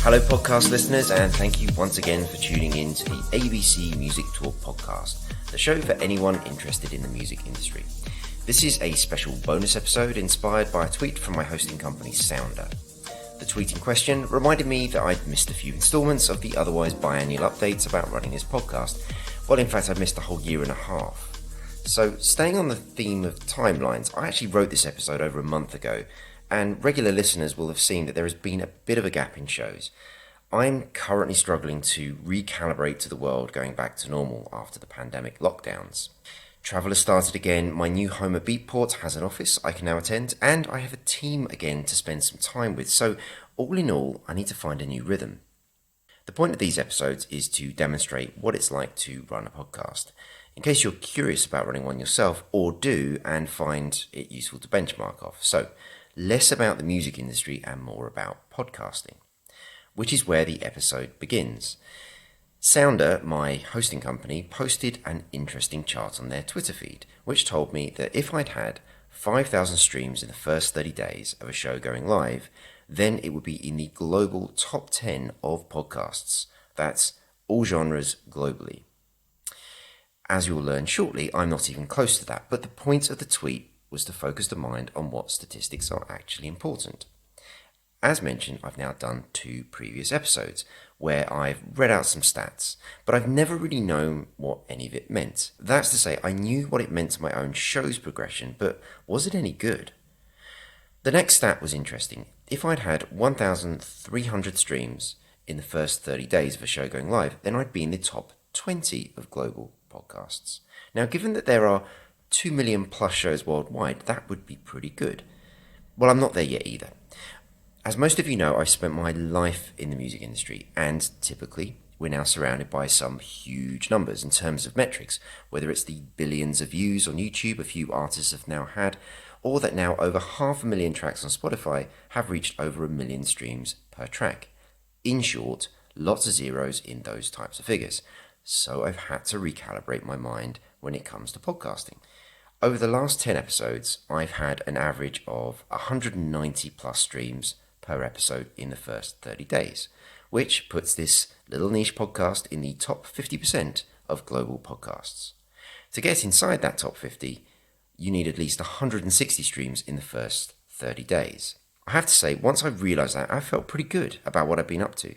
Hello podcast listeners, and thank you once again for tuning in to the ABC Music Talk podcast, the show for anyone interested in the music industry. This is a special bonus episode inspired by a tweet from my hosting company Sounder. The tweet in question reminded me that I'd missed a few installments of the otherwise biannual updates about running this podcast. Well, in fact, I'd missed a whole year and a half. So, staying on the theme of timelines, I actually wrote this episode over a month ago, and regular listeners will have seen that there has been a bit of a gap in shows. I'm currently struggling to recalibrate to the world going back to normal after the pandemic lockdowns. Travel has started again, my new home at Beatport has an office I can now attend, and I have a team again to spend some time with, so all in all, I need to find a new rhythm. The point of these episodes is to demonstrate what it's like to run a podcast, in case you're curious about running one yourself, or do and find it useful to benchmark off. So, less about the music industry and more about podcasting, which is where the episode begins. Sounder, my hosting company, posted an interesting chart on their Twitter feed, which told me that if I'd had 5,000 streams in the first 30 days of a show going live, then it would be in the global top 10 of podcasts. That's all genres globally. As you'll learn shortly, I'm not even close to that, but the point of the tweet was to focus the mind on what statistics are actually important. As mentioned, I've now done 2 previous episodes where I've read out some stats, but I've never really known what any of it meant. That's to say, I knew what it meant to my own show's progression, but was it any good? The next stat was interesting. If I'd had 1,300 streams in the first 30 days of a show going live, then I'd be in the top 20 of global podcasts. Now, given that there are 2 million plus shows worldwide, that would be pretty good. Well, I'm not there yet either. As most of you know, I've spent my life in the music industry, and typically we're now surrounded by some huge numbers in terms of metrics, whether it's the billions of views on YouTube a few artists have now had, or that now over 500,000 tracks on Spotify have reached over 1 million streams per track. In short, lots of zeros in those types of figures. So I've had to recalibrate my mind when it comes to podcasting. Over the last 10 episodes, I've had an average of 190 plus streams per episode in the first 30 days, which puts this little niche podcast in the top 50% of global podcasts. To get inside that top 50, you need at least 160 streams in the first 30 days. I have to say, once I realised that, I felt pretty good about what I've been up to.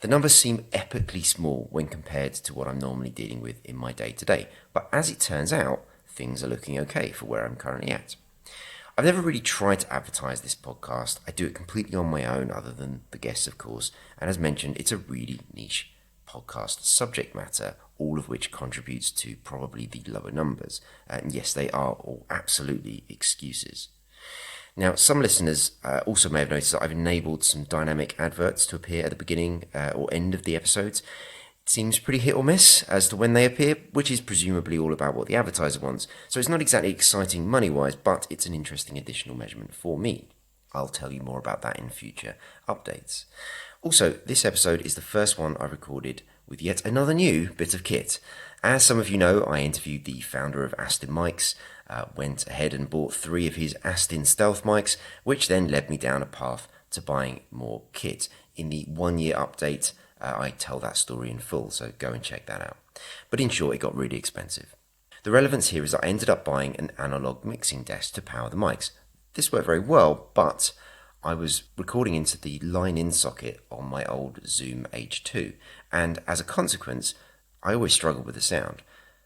The numbers seem epically small when compared to what I'm normally dealing with in my day-to-day, but as it turns out, things are looking okay for where I'm currently at. I've never really tried to advertise this podcast. I do it completely on my own, other than the guests, of course, and as mentioned, it's a really niche podcast subject matter, all of which contributes to probably the lower numbers. And yes, they are all absolutely excuses. Now, some listeners also may have noticed that I've enabled some dynamic adverts to appear at the beginning or end of the episodes. It seems pretty hit or miss as to when they appear, which is presumably all about what the advertiser wants. So it's not exactly exciting money-wise, but it's an interesting additional measurement for me. I'll tell you more about that in future updates. Also, this episode is the first one I recorded with yet another new bit of kit. As some of you know, I interviewed the founder of Aston Mics, went ahead and bought 3 of his Aston Stealth mics, which then led me down a path to buying more kit. In the 1-year update, I tell that story in full, so go and check that out. But in short, it got really expensive. The relevance here is that I ended up buying an analog mixing desk to power the mics. This worked very well, but I was recording into the line-in socket on my old Zoom H2, and as a consequence, I always struggled with the sound.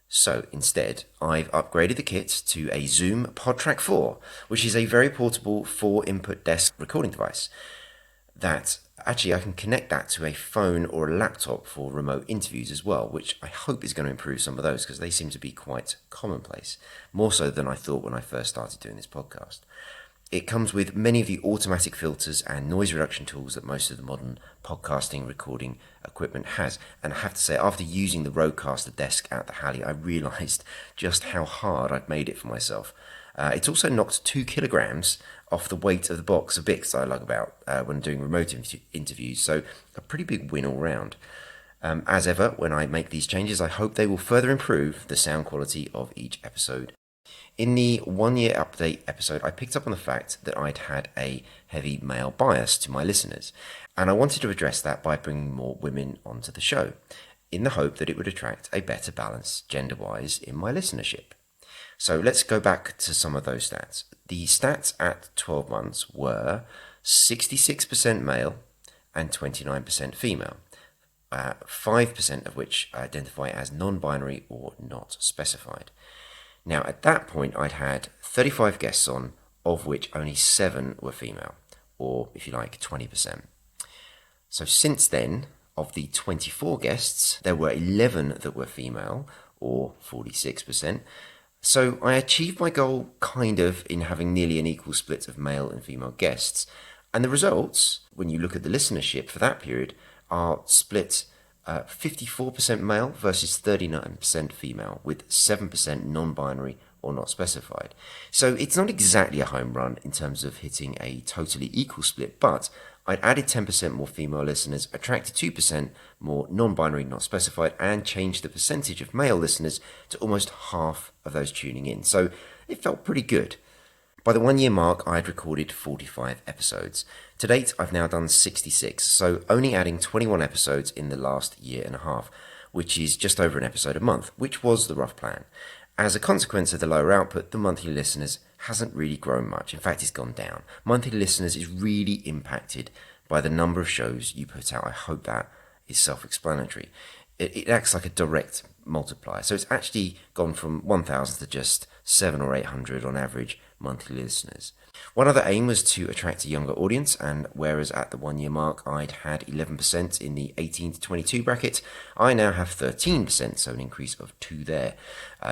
So instead, I've upgraded the kit to a Zoom PodTrack 4, which is a very portable 4-input desk recording device. That actually I can connect that to a phone or a laptop for remote interviews as well, which I hope is going to improve some of those because they seem to be quite commonplace, more so than I thought when I first started doing this podcast. It comes with many of the automatic filters and noise reduction tools that most of the modern podcasting recording equipment has. And I have to say, after using the Rodecaster desk at the Halley, I realised just how hard I'd made it for myself. It's also knocked 2 kilograms off the weight of the box of Bics I lug about when doing remote interviews, so a pretty big win all round. As ever, when I make these changes, I hope they will further improve the sound quality of each episode. In the 1 year update episode, I picked up on the fact that I'd had a heavy male bias to my listeners, and I wanted to address that by bringing more women onto the show, in the hope that it would attract a better balance gender-wise in my listenership. So let's go back to some of those stats. The stats at 12 months were 66% male and 29% female, 5% of which identify as non-binary or not specified. Now, at that point, I'd had 35 guests on, of which only 7 were female, or if you like, 20%. So since then, of the 24 guests, there were 11 that were female, or 46%. So I achieved my goal kind of in having nearly an equal split of male and female guests. And the results, when you look at the listenership for that period, are split 54% male versus 39% female, with 7% non-binary or not specified. So it's not exactly a home run in terms of hitting a totally equal split, but I'd added 10% more female listeners, attracted 2% more non-binary not specified, and changed the percentage of male listeners to almost half of those tuning in. So it felt pretty good. By the 1 year mark, I had recorded 45 episodes. To date, I've now done 66, so only adding 21 episodes in the last year and a half, which is just over an episode a month, which was the rough plan. As a consequence of the lower output, the monthly listeners hasn't really grown much. In fact, it's gone down. Monthly listeners is really impacted by the number of shows you put out. I hope that is self-explanatory. It acts like a direct multiplier. So it's actually gone from 1,000 to just 700 or 800 on average monthly listeners. One other aim was to attract a younger audience, and whereas at the 1 year mark I'd had 11% in the 18 to 22 bracket, I now have 13%, so an increase of 2 there.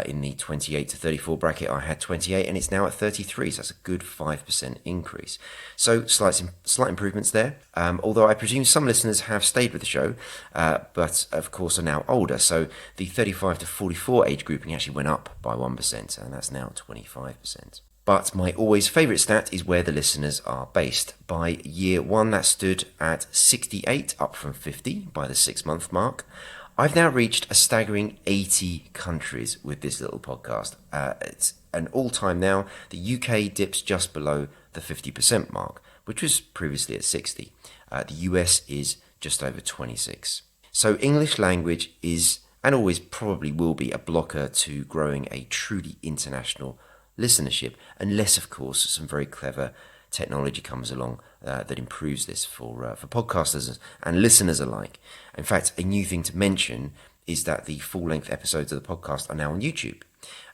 In the 28 to 34 bracket I had 28, and it's now at 33, so that's a good 5% increase. So slight improvements there, although I presume some listeners have stayed with the show, but of course are now older, so the 35 to 44 age grouping actually went up by 1%, and that's now 25%. But my always favourite stat is where the listeners are based. By year 1, that stood at 68, up from 50 by the 6-month mark. I've now reached a staggering 80 countries with this little podcast. It's an all-time now. The UK dips just below the 50% mark, which was previously at 60. The US is just over 26. So English language is, and always probably will be, a blocker to growing a truly international listenership, unless of course some very clever technology comes along that improves this for podcasters and listeners alike. In fact, a new thing to mention is that the full-length episodes of the podcast are now on YouTube,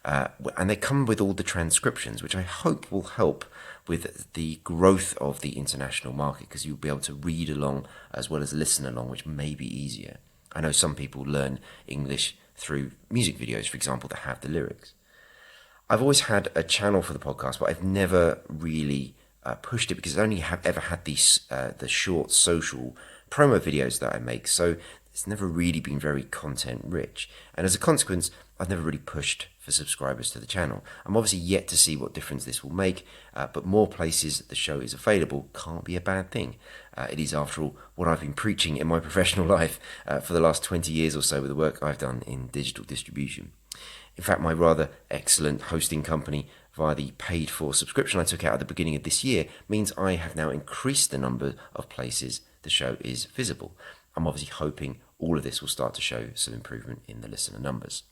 and they come with all the transcriptions, which I hope will help with the growth of the international market, because you'll be able to read along as well as listen along, which may be easier. I know some people learn English through music videos, for example, that have the lyrics. I've always had a channel for the podcast, but I've never really pushed it because I only have ever had these the short social promo videos that I make. So it's never really been very content rich. And as a consequence, I've never really pushed for subscribers to the channel. I'm obviously yet to see what difference this will make, but more places the show is available can't be a bad thing. It is, after all, what I've been preaching in my professional life for the last 20 years or so with the work I've done in digital distribution. In fact, my rather excellent hosting company via the paid-for subscription I took out at the beginning of this year means I have now increased the number of places the show is visible. I'm obviously hoping all of this will start to show some improvement in the listener numbers.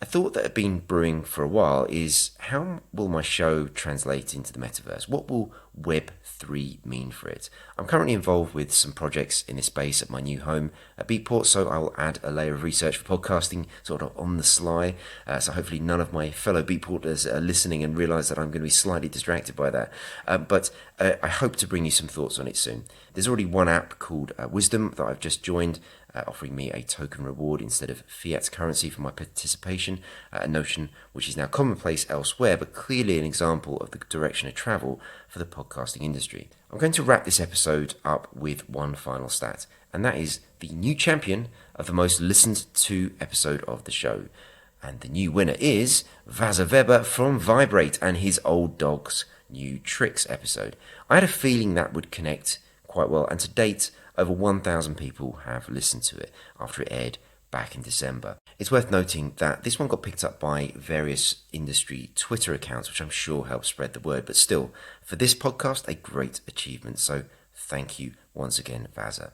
A thought that had been brewing for a while is, how will my show translate into the metaverse? What will Web3 mean for it? I'm currently involved with some projects in this space at my new home at Beatport, so I'll add a layer of research for podcasting sort of on the sly. So hopefully none of my fellow Beatporters are listening and realise that I'm going to be slightly distracted by that. But I hope to bring you some thoughts on it soon. There's already one app called Wisdom that I've just joined, offering me a token reward instead of fiat currency for my participation, a notion which is now commonplace elsewhere, but clearly an example of the direction of travel for the podcasting industry. I'm going to wrap this episode up with one final stat, and that is the new champion of the most listened to episode of the show. And the new winner is Vaza Weber from Vibrate and his Old Dog's New Tricks episode. I had a feeling that would connect quite well, and to date, over 1,000 people have listened to it after it aired back in December. It's worth noting that this one got picked up by various industry Twitter accounts, which I'm sure helped spread the word, but still, for this podcast, a great achievement. So thank you once again, Vaza.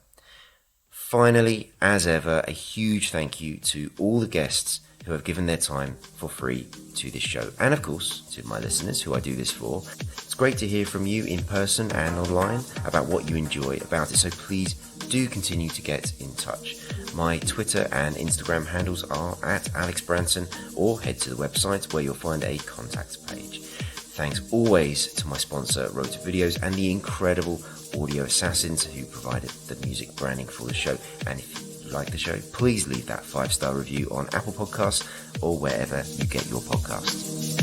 Finally, as ever, a huge thank you to all the guests who have given their time for free to this show. And of course, to my listeners who I do this for. It's great to hear from you in person and online about what you enjoy about it. So please do continue to get in touch. My Twitter and Instagram handles are at Alex Branson, or head to the website where you'll find a contact page. Thanks always to my sponsor, Rota Videos, and the incredible audio assassins who provided the music branding for the show. And if you like the show, please leave that 5-star review on Apple Podcasts or wherever you get your podcasts.